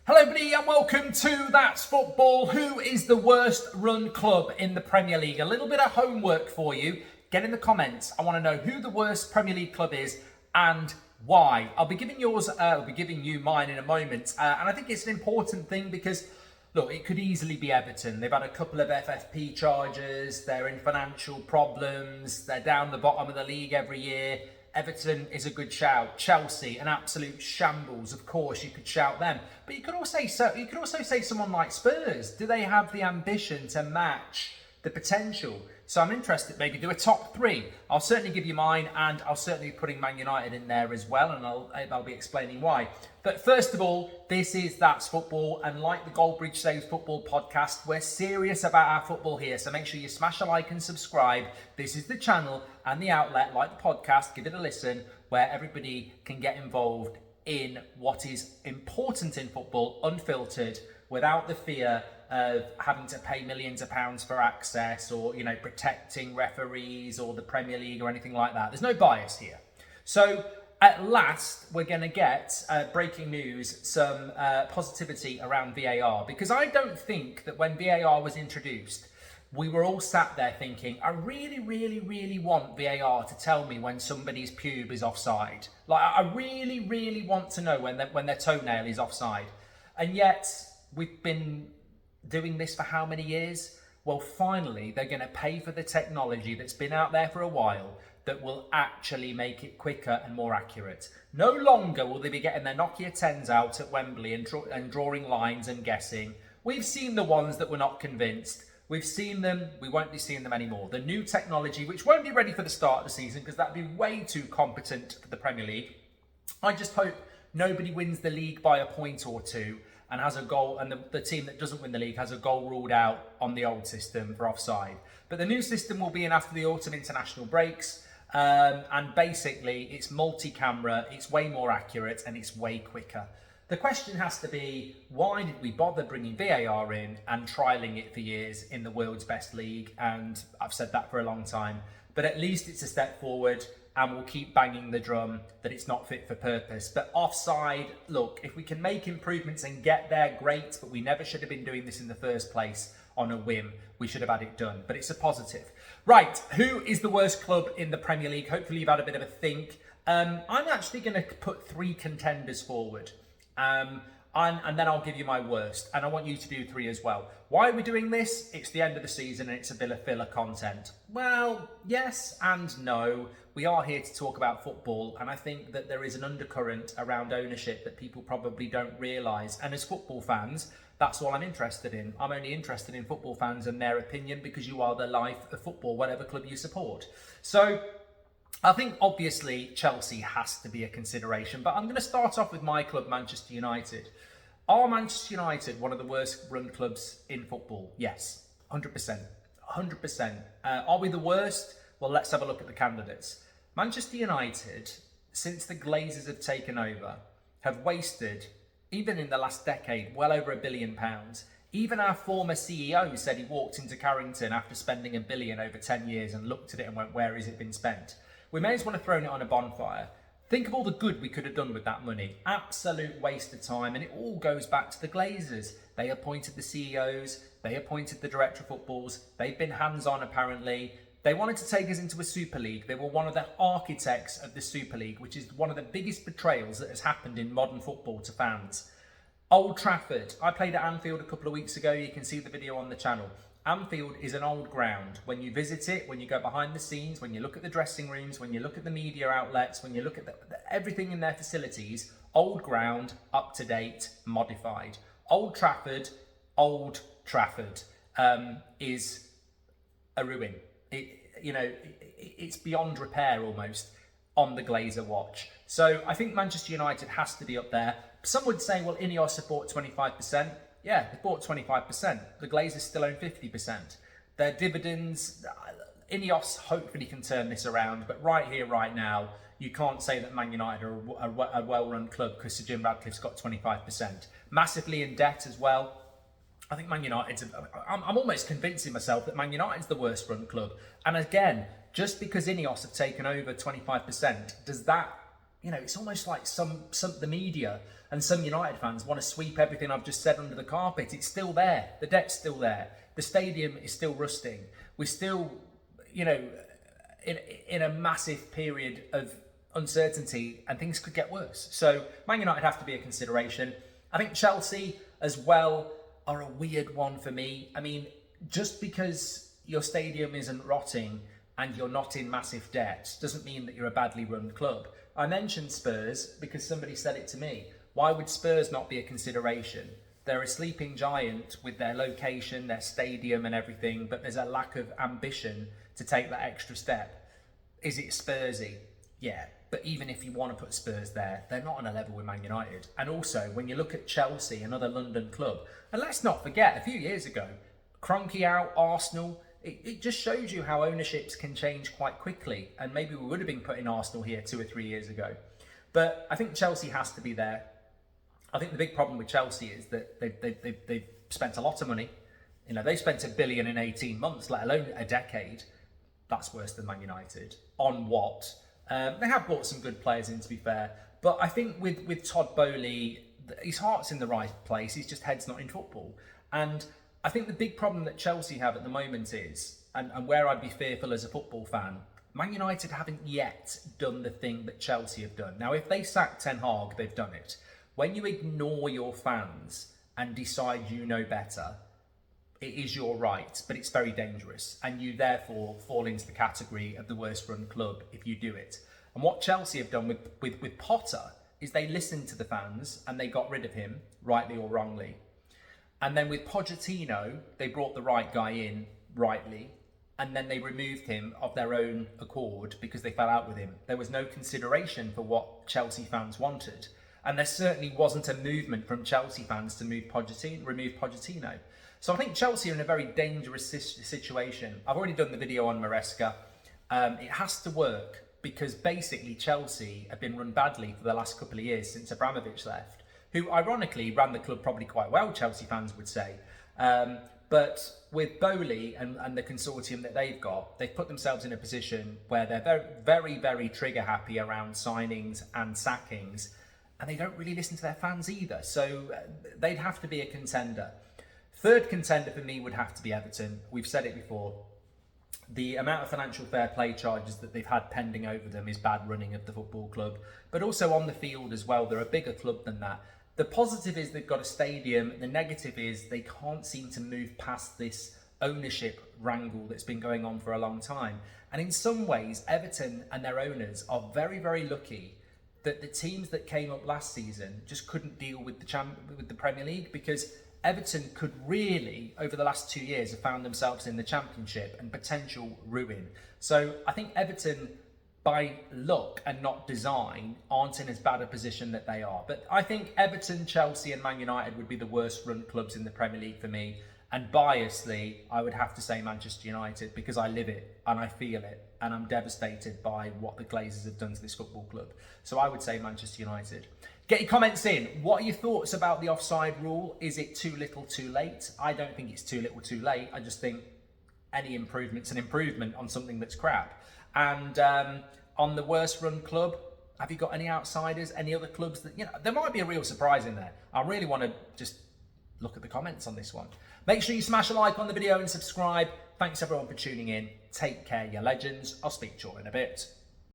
Hello everybody and welcome to That's Football. Who is the worst run club in the Premier League? A little bit of homework for you. Get in the comments. I want to know who the worst Premier League club is and why. I'll be giving you mine in a moment. And I think it's an important thing because, look, it could easily be Everton. They've had a couple of FFP charges. They're in financial problems. They're down the bottom of the league every year. Everton is a good shout. Chelsea, an absolute shambles. Of course, you could shout them, but you could also say someone like Spurs. Do they have the ambition to match the potential? So I'm interested. Maybe do a top three. I'll certainly give you mine, and I'll certainly be putting Man United in there as well, and I'll be explaining why. But first of all, this is That's Football, and like the Goldbridge Saves Football podcast, we're serious about our football here. So make sure you smash a like and subscribe. This is the channel and the outlet, like the podcast. Give it a listen, where everybody can get involved in what is important in football, unfiltered, without the fear of having to pay millions of pounds for access, or protecting referees or the Premier League or anything like that. There's no bias here. So at last we're going to get breaking news, some positivity around VAR, because I don't think that when VAR was introduced we were all sat there thinking, I really want VAR to tell me when somebody's pube is offside. Like, I really want to know when their toenail is offside. And yet we've been doing this for how many years? Well, finally, they're going to pay for the technology that's been out there for a while that will actually make it quicker and more accurate. No longer will they be getting their Nokia 10s out at Wembley and drawing lines and guessing. We've seen the ones that were not convinced. We've seen them. We won't be seeing them anymore. The new technology, which won't be ready for the start of the season because that'd be way too competent for the Premier League. I just hope nobody wins the league by a point or two and has a goal, and the team that doesn't win the league has a goal ruled out on the old system for offside. But the new system will be in after the autumn international breaks, and basically it's multi-camera, it's way more accurate, and it's way quicker. The question has to be, why did we bother bringing VAR in and trialling it for years in the world's best league? And I've said that for a long time, but at least it's a step forward, and we'll keep banging the drum that it's not fit for purpose. But offside, look, if we can make improvements and get there, great, but we never should have been doing this in the first place on a whim. We should have had it done, but it's a positive. Right, who is the worst club in the Premier League? Hopefully you've had a bit of a think. I'm actually going to put three contenders forward. And then I'll give you my worst, and I want you to do three as well. Why are we doing this? It's the end of the season and it's a bit of filler content. Well, yes and no. We are here to talk about football, and I think that there is an undercurrent around ownership that people probably don't realise. And as football fans, that's all I'm interested in. I'm only interested in football fans and their opinion, because you are the life of football, whatever club you support. So I think obviously Chelsea has to be a consideration, but I'm going to start off with my club, Manchester United. Are Manchester United one of the worst run clubs in football? Yes, 100%. 100%. Are we the worst? Well, let's have a look at the candidates. Manchester United, since the Glazers have taken over, have wasted, even in the last decade, well over £1 billion. Even our former CEO said he walked into Carrington after spending £1 billion over 10 years and looked at it and went, where has it been spent? We may as well have thrown it on a bonfire. Think of all the good we could have done with that money. Absolute waste of time, and it all goes back to the Glazers. They appointed the CEOs, they appointed the director of footballs, they've been hands-on apparently. They wanted to take us into a Super League. They were one of the architects of the Super League, which is one of the biggest betrayals that has happened in modern football to fans. Old Trafford. I played at Anfield a couple of weeks ago. You can see the video on the channel. Anfield is an old ground. When you visit it, when you go behind the scenes, when you look at the dressing rooms, when you look at the media outlets, when you look at everything in their facilities, old ground, up to date, modified. Old Trafford is a ruin. It's beyond repair almost on the Glazer watch. So I think Manchester United has to be up there. Some would say, well, Ineos support 25%. Yeah, they bought 25%. The Glazers still own 50%. Their dividends, Ineos hopefully can turn this around, but right here, right now, you can't say that Man United are a well-run club because Sir Jim Radcliffe's got 25%. Massively in debt as well. I think Man United's... I'm almost convincing myself that Man United's the worst run club. And again, just because Ineos have taken over 25%, does that you know, it's almost like some the media and some United fans want to sweep everything I've just said under the carpet. It's still there. The debt's still there. The stadium is still rusting. We're still, you know, in a massive period of uncertainty, and things could get worse. So Man United have to be a consideration. I think Chelsea as well are a weird one for me. I mean, just because your stadium isn't rotting and you're not in massive debt doesn't mean that you're a badly run club. I mentioned Spurs because somebody said it to me. Why would Spurs not be a consideration? They're a sleeping giant with their location, their stadium and everything, but there's a lack of ambition to take that extra step. Is it Spursy? Yeah, but even if you want to put Spurs there, they're not on a level with Man United. And also, when you look at Chelsea, another London club, and let's not forget, a few years ago, Kroenke out, Arsenal, it just shows you how ownerships can change quite quickly. And maybe we would have been putting Arsenal here 2 or 3 years ago. But I think Chelsea has to be there. I think the big problem with Chelsea is that they've spent a lot of money. You know, they spent $1 billion in 18 months, let alone a decade. That's worse than Man United. On what? They have brought some good players in, to be fair. But I think with Todd Boehly, his heart's in the right place. His just head's not in football. And I think the big problem that Chelsea have at the moment is, and where I'd be fearful as a football fan, Man United haven't yet done the thing that Chelsea have done. Now, if they sack Ten Hag, they've done it. When you ignore your fans and decide you know better, it is your right, but it's very dangerous. And you therefore fall into the category of the worst run club if you do it. And what Chelsea have done with Potter is they listened to the fans and they got rid of him, rightly or wrongly. And then with Pochettino, they brought the right guy in, rightly, and then they removed him of their own accord because they fell out with him. There was no consideration for what Chelsea fans wanted. And there certainly wasn't a movement from Chelsea fans to remove Pochettino. So I think Chelsea are in a very dangerous situation. I've already done the video on Maresca. It has to work because basically Chelsea have been run badly for the last couple of years since Abramovich left, who ironically ran the club probably quite well, Chelsea fans would say. But with Boehly and the consortium that they've got, they've put themselves in a position where they're very, very, very trigger happy around signings and sackings, and they don't really listen to their fans either. So they'd have to be a contender. Third contender for me would have to be Everton. We've said it before. The amount of financial fair play charges that they've had pending over them is bad running of the football club, but also on the field as well. They're a bigger club than that. The positive is they've got a stadium. The negative is they can't seem to move past this ownership wrangle that's been going on for a long time. And in some ways, Everton and their owners are very, very lucky that the teams that came up last season just couldn't deal with the Premier League, because Everton could really, over the last 2 years, have found themselves in the Championship and potential ruin. So I think Everton, by luck and not design, aren't in as bad a position that they are. But I think Everton, Chelsea and Man United would be the worst run clubs in the Premier League for me. And biasly, I would have to say Manchester United, because I live it and I feel it and I'm devastated by what the Glazers have done to this football club. So I would say Manchester United. Get your comments in. What are your thoughts about the offside rule? Is it too little too late? I don't think it's too little too late. I just think any improvement's an improvement on something that's crap. And on the worst run club, have you got any outsiders, any other clubs that, you know, there might be a real surprise in there. I really want to just look at the comments on this one. Make sure you smash a like on the video and subscribe. Thanks everyone for tuning in. Take care, you legends. I'll speak to you all in a bit.